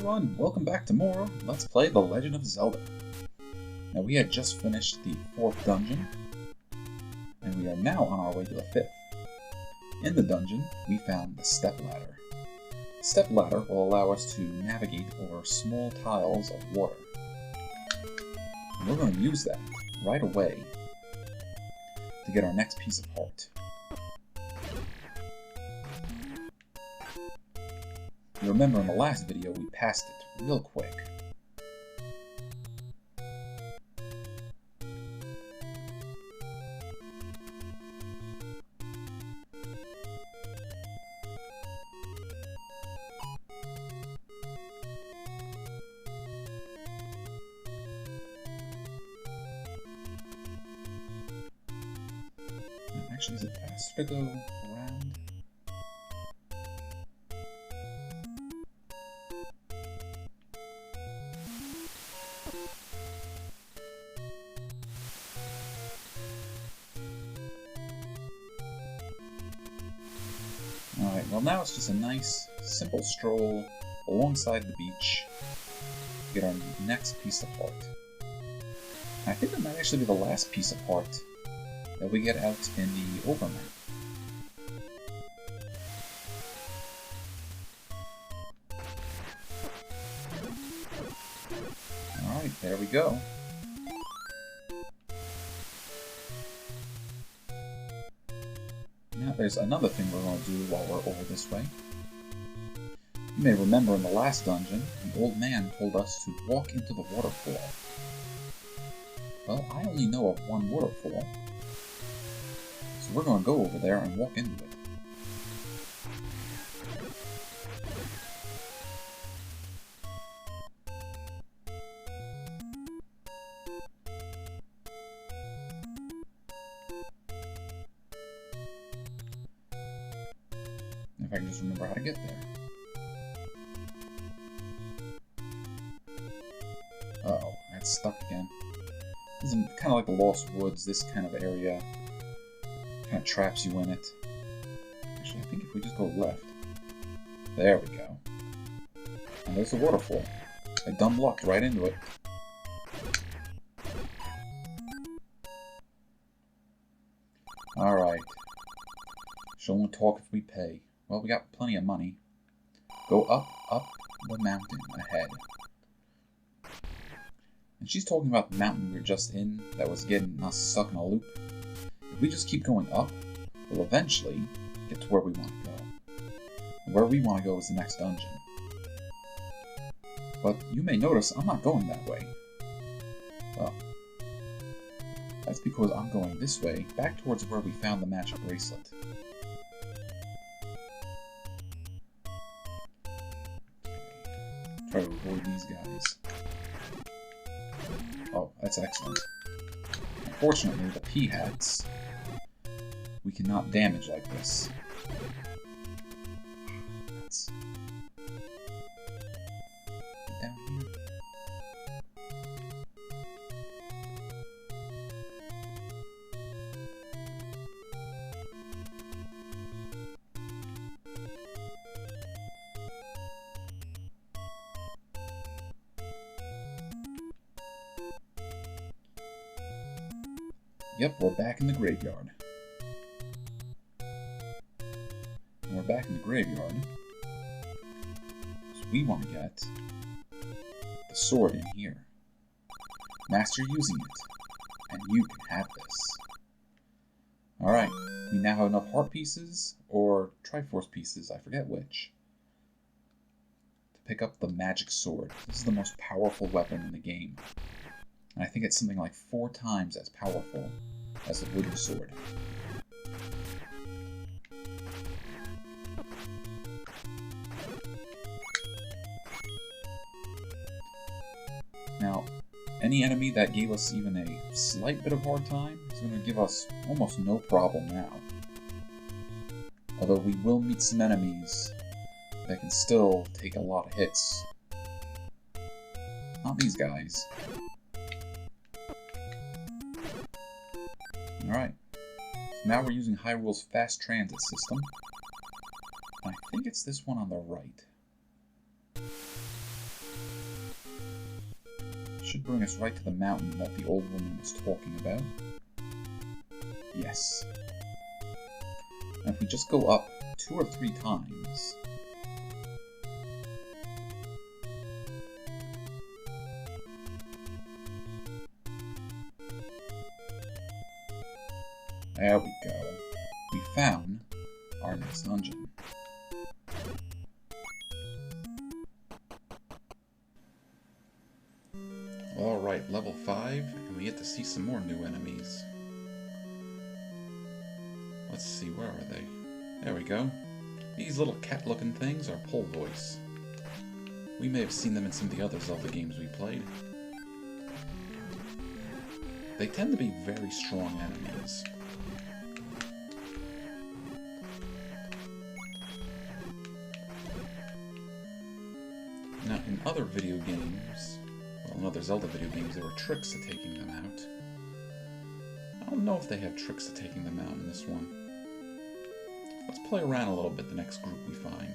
everyone, welcome back to more Let's Play The Legend of Zelda. Now we had just finished the 4th dungeon, and we are now on our way to the 5th. In the dungeon, we found the step ladder. The step ladder will allow us to navigate over small tiles of water. And we're going to use that right away to get our next piece of heart. You remember in the last video we passed it real quick. Actually, is it faster to go around? Alright, well now it's just a nice, simple stroll alongside the beach to get our next piece of heart. I think that might actually be the last piece of heart that we get out in the overmap. Alright, there we go. Now there's another thing we're going to do while we're over this way. You may remember in the last dungeon, the old man told us to walk into the waterfall. Well, I only know of one waterfall, so we're going to go over there and walk into it. If I can just remember how to get there. Uh-oh, that's stuck again. This is kind of like the Lost Woods, this kind of area. Kind of traps you in it. Actually, I think if we just go left. There we go. And there's the waterfall. I dumb lucked right into it. Alright. She'll only talk if we pay. Well, we got plenty of money. Go up the mountain ahead. And she's talking about the mountain we were just in that was getting us stuck in a loop. If we just keep going up, we'll eventually get to where we want to go. And where we want to go is the next dungeon. But you may notice I'm not going that way. Well, that's because I'm going this way, back towards where we found the magic bracelet. Try to avoid these guys. Oh, that's excellent. Unfortunately, the P-hats we cannot damage like this. Let's get down here. Yep, we're back in the graveyard. And we're back in the graveyard. So we want to get the sword in here. Master using it. And you can have this. Alright, we now have enough heart pieces, or Triforce pieces, I forget which, to pick up the magic sword. This is the most powerful weapon in the game. And I think it's something like 4 times as powerful as the wooden sword. Now, any enemy that gave us even a slight bit of hard time is going to give us almost no problem now. Although we will meet some enemies that can still take a lot of hits. Not these guys. Alright, so now we're using Hyrule's fast transit system. I think it's this one on the right. Should bring us right to the mountain that the old woman was talking about. Yes. And if we just go up 2 or 3 times... There we go. We found our next dungeon. Alright, level 5, and we get to see some more new enemies. Let's see, where are they? There we go. These little cat-looking things are Pole Voice. We may have seen them in some of the other Zelda games we played. They tend to be very strong enemies. Now, in other video games, well, in other Zelda video games, there were tricks to taking them out. I don't know if they have tricks to taking them out in this one. Let's play around a little bit the next group we find.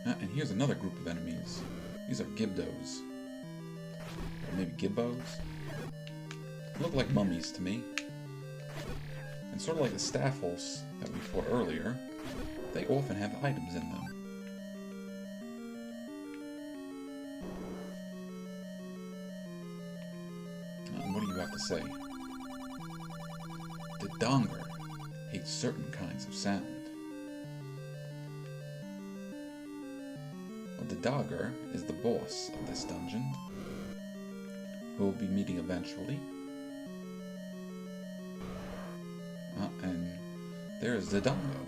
And here's another group of enemies. These are Gibdos. Or maybe Gibbos? They look like mummies to me. And sort of like the Staffles that we fought earlier, they often have items in them. What do you have to say? The Donger hates certain kinds of sound. Well, the Dogger is the boss of this dungeon, who we'll be meeting eventually. And there's the Dongo.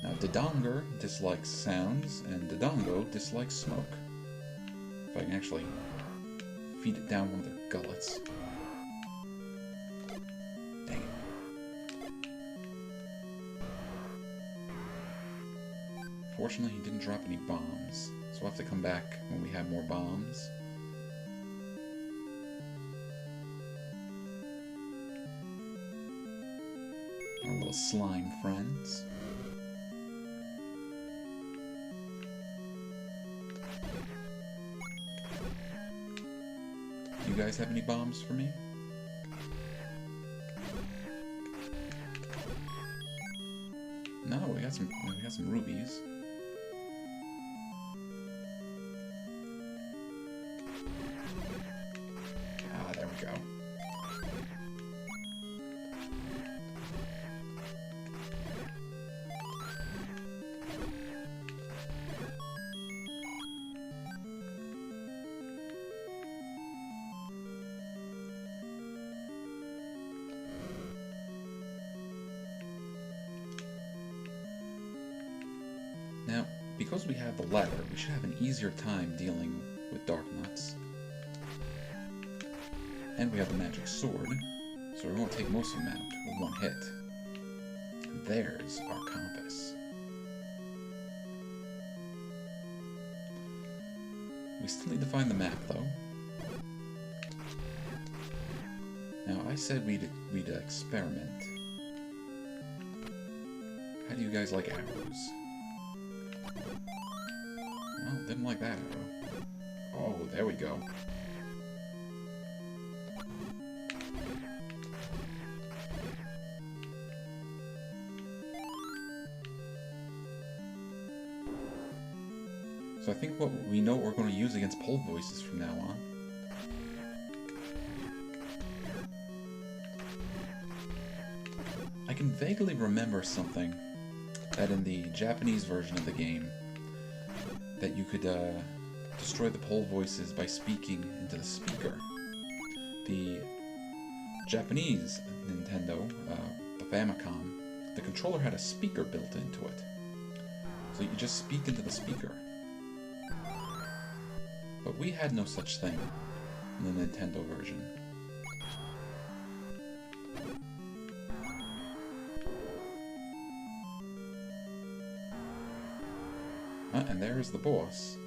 Now, Donger dislikes sounds, and Dodongo dislikes smoke. If I can actually feed it down one of their gullets. Dang it. Fortunately, he didn't drop any bombs, so we'll have to come back when we have more bombs. Our little slime friends. You guys have any bombs for me? No, we got some rubies. Ah, there we go. Now, because we have the ladder, we should have an easier time dealing with Dark Nuts. And we have the magic sword, so we won't take most of them out with one hit. And there's our compass. We still need to find the map, though. Now, I said we'd experiment. How do you guys like arrows? Well, didn't like that arrow. Oh, there we go. So I think we know what we're going to use against Pole Voices from now on. I can vaguely remember something that in the Japanese version of the game, that you could destroy the Pole Voices by speaking into the speaker. The Japanese Nintendo, the Famicom, the controller had a speaker built into it. So you just speak into the speaker. But we had no such thing in the Nintendo version. And there's the boss.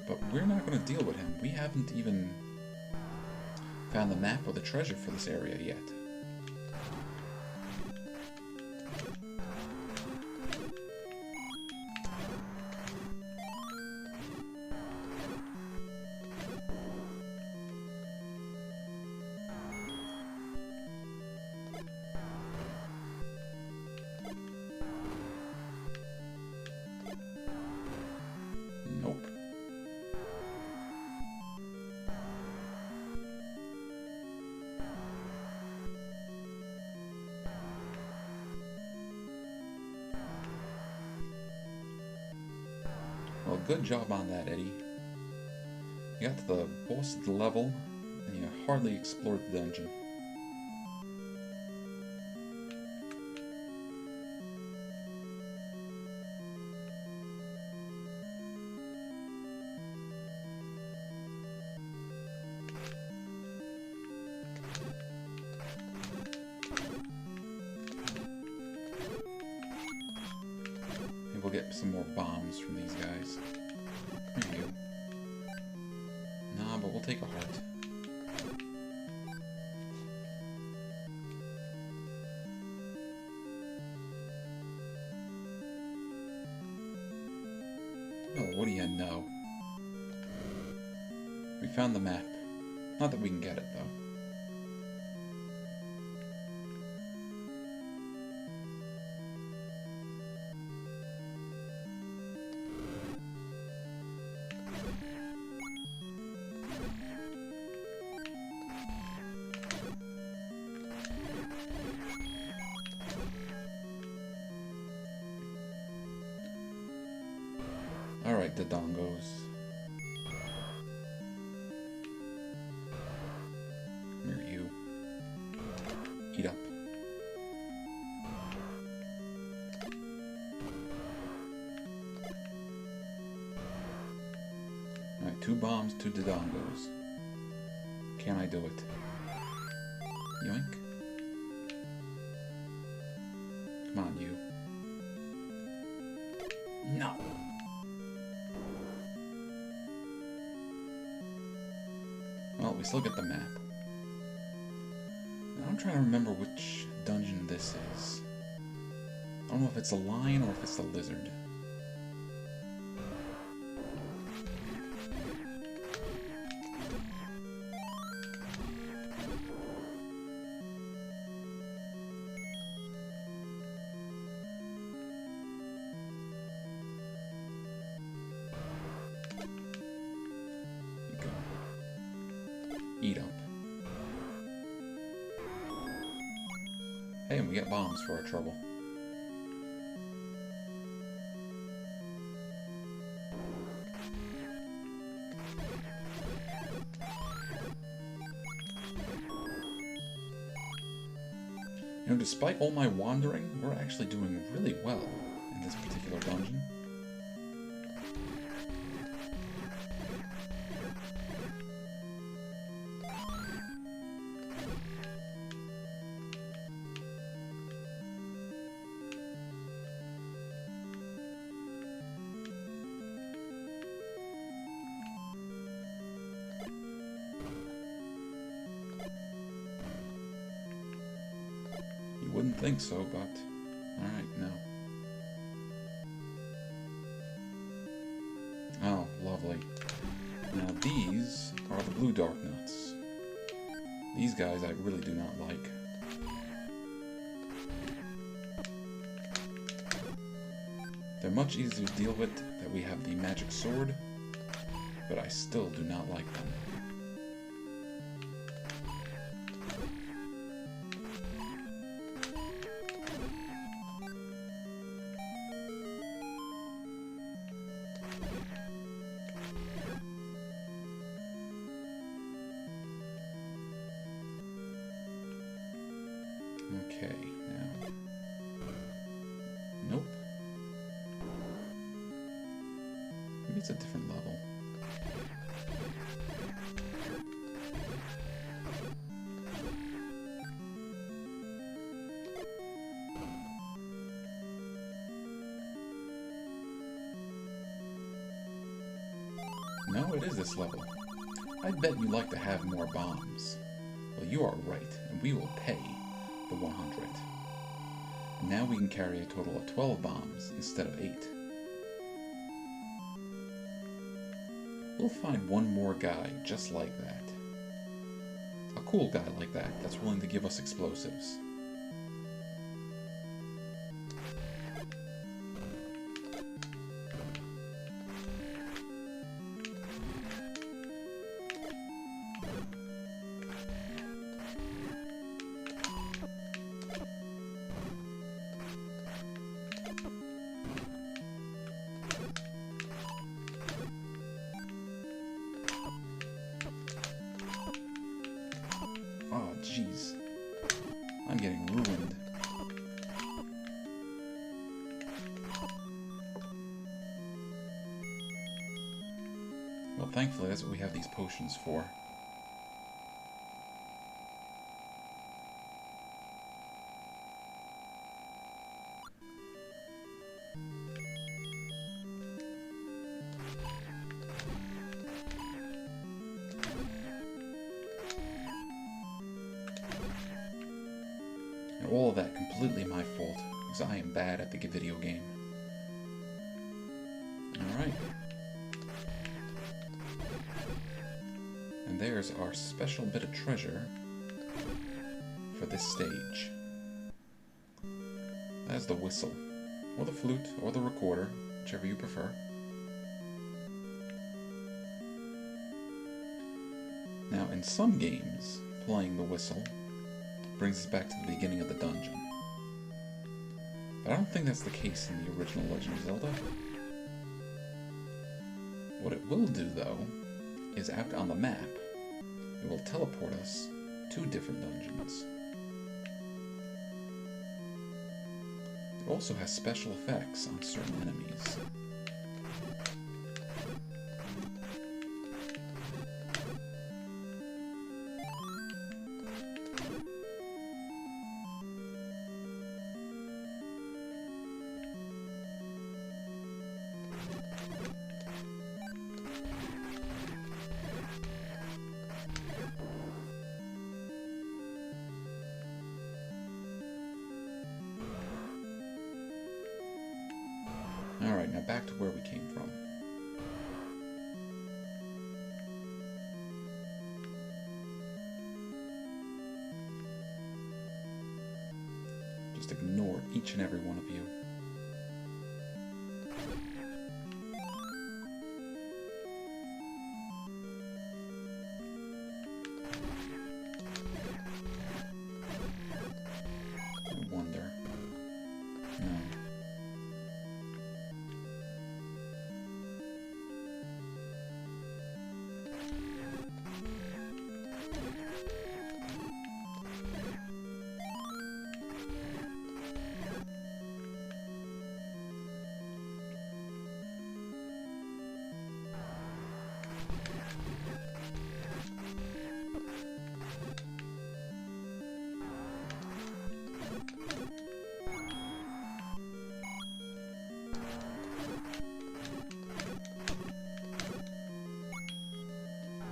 But we're not going to deal with him. We haven't even found the map or the treasure for this area yet. good job on that, Eddie. You got to the boss of the level, and you hardly explored the dungeon. Maybe we'll get some more bombs from these guys. Here you go. Nah, but we'll take a heart. Oh, what do you know? We found the map. Not that we can get it, though. Alright, the dongos. Come here, you. Eat up. Alright, 2 bombs to the dongos. Can I do it? Yoink. Come on, you. No! Well, we still get the map. Now I'm trying to remember which dungeon this is. I don't know if it's a lion or if it's a lizard. Eat up. Hey, and we get bombs for our trouble. You know, despite all my wandering, we're actually doing really well in this particular dungeon. Wouldn't think so, but alright, no. Oh, lovely. Now these are the blue dark nuts. These guys I really do not like. They're much easier to deal with that we have the magic sword, but I still do not like them. Okay, now. Nope. Maybe it's a different level. No, it is this level. I bet you'd like to have more bombs. Well, you are right, and we will pay the 100. And now we can carry a total of 12 bombs instead of 8. We'll find one more guy just like that. A cool guy like that that's willing to give us explosives. Well, thankfully that's what we have these potions for. And all of that completely my fault, because I am bad at the video game. Alright. And there's our special bit of treasure for this stage. That's the whistle, or the flute, or the recorder, whichever you prefer. Now, in some games, playing the whistle brings us back to the beginning of the dungeon. But I don't think that's the case in the original Legend of Zelda. What it will do, though, is out on the map, it will teleport us to different dungeons. It also has special effects on certain enemies. Alright, now back to where we came from. Just ignore each and every one of you. I wonder. No.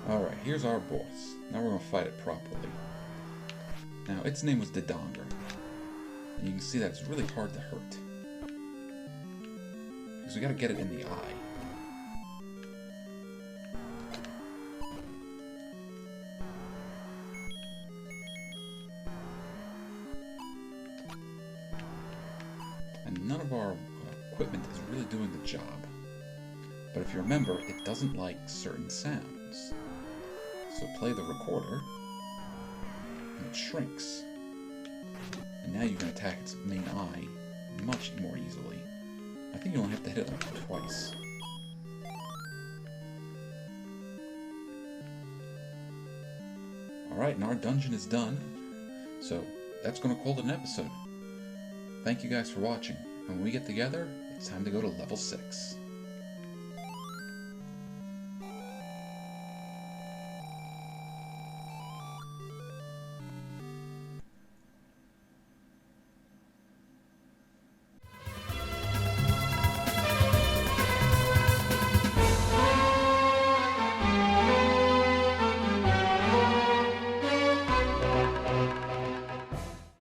Alright, here's our boss. Now we're going to fight it properly. Now, its name was Dodonga. And you can see that it's really hard to hurt. Because we got to get it in the eye. And none of our equipment is really doing the job. But if you remember, it doesn't like certain sounds. So play the recorder, and it shrinks. And now you can attack its main eye much more easily. I think you only have to hit it like twice. Alright, and our dungeon is done. So that's going to call it an episode. Thank you guys for watching. And when we get together, it's time to go to level 6.